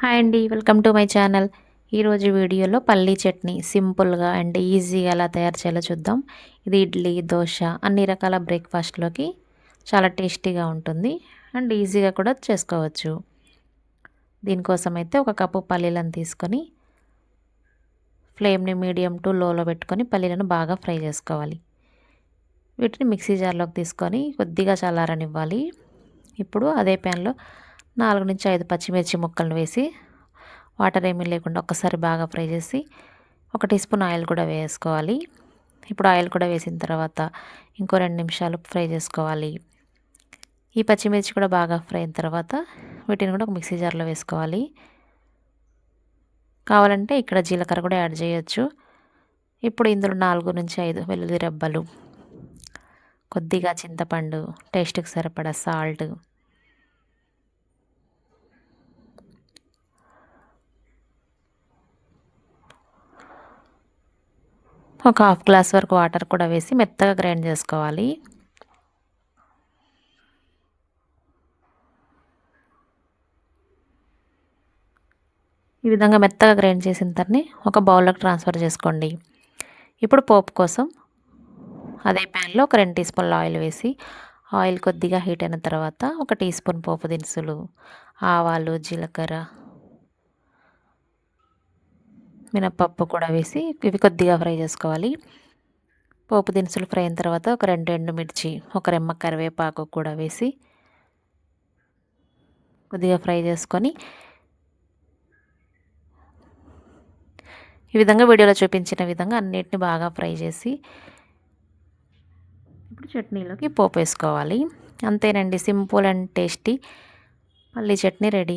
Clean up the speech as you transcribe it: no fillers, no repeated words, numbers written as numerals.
Hi అండి, welcome to my channel. ఈరోజు వీడియోలో పల్లీ చట్నీ సింపుల్గా అండ్ ఈజీగా ఎలా తయారు చేయాలో చూద్దాం. ఇది ఇడ్లీ, దోశ అన్ని రకాల బ్రేక్ఫాస్ట్లోకి చాలా టేస్టీగా ఉంటుంది అండ్ ఈజీగా కూడా చేసుకోవచ్చు. దీనికోసం అయితే ఒక కప్పు పల్లీలను తీసుకొని ఫ్లేమ్ని మీడియం టు లోలో పెట్టుకొని పల్లీలను బాగా ఫ్రై చేసుకోవాలి. వీటిని మిక్సీ జార్లోకి తీసుకొని కొద్దిగా చల్లారనివ్వాలి. ఇప్పుడు అదే ప్యాన్లో 4 నుంచి 5 పచ్చిమిర్చి ముక్కలను వేసి వాటర్ ఏమీ లేకుండా ఒక్కసారి బాగా ఫ్రై చేసి 1 టీ స్పూన్ ఆయిల్ కూడా వేసుకోవాలి. ఇప్పుడు ఆయిల్ కూడా వేసిన తర్వాత ఇంకో 2 నిమిషాలు ఫ్రై చేసుకోవాలి. ఈ పచ్చిమిర్చి కూడా బాగా ఫ్రై అయిన తర్వాత వీటిని కూడా ఒక మిక్సీ జార్లో వేసుకోవాలి. కావాలంటే ఇక్కడ జీలకర్ర కూడా యాడ్ చేయొచ్చు. ఇప్పుడు ఇందులో 4 నుంచి 5 వెల్లుల్లి రెబ్బలు, కొద్దిగా చింతపండు, టేస్ట్కి సరిపడా సాల్ట్, ఒక హాఫ్ గ్లాస్ వరకు వాటర్ కూడా వేసి మెత్తగా గ్రైండ్ చేసుకోవాలి. ఈ విధంగా మెత్తగా గ్రైండ్ చేసిన తర్ని ఒక బౌల్లోకి ట్రాన్స్ఫర్ చేసుకోండి. ఇప్పుడు పోపు కోసం అదే ప్యాన్లో ఒక 2 టీ స్పూన్ల ఆయిల్ వేసి ఆయిల్ కొద్దిగా హీట్ అయిన తర్వాత 1 టీ స్పూన్ పోపు దినుసులు, ఆవాలు, జీలకర్ర, మినపప్పు కూడా వేసి ఇవి కొద్దిగా ఫ్రై చేసుకోవాలి. పోపు దినుసులు ఫ్రై అయిన తర్వాత ఒక 2 ఎండుమిర్చి, ఒక రెమ్మ కరివేపాకు కూడా వేసి కొద్దిగా ఫ్రై చేసుకొని ఈ విధంగా వీడియోలో చూపించిన విధంగా అన్నిటిని బాగా ఫ్రై చేసి ఇప్పుడు చట్నీలోకి పోపు వేసుకోవాలి. అంతేనండి, సింపుల్ అండ్ టేస్టీ పల్లీ చట్నీ రెడీ.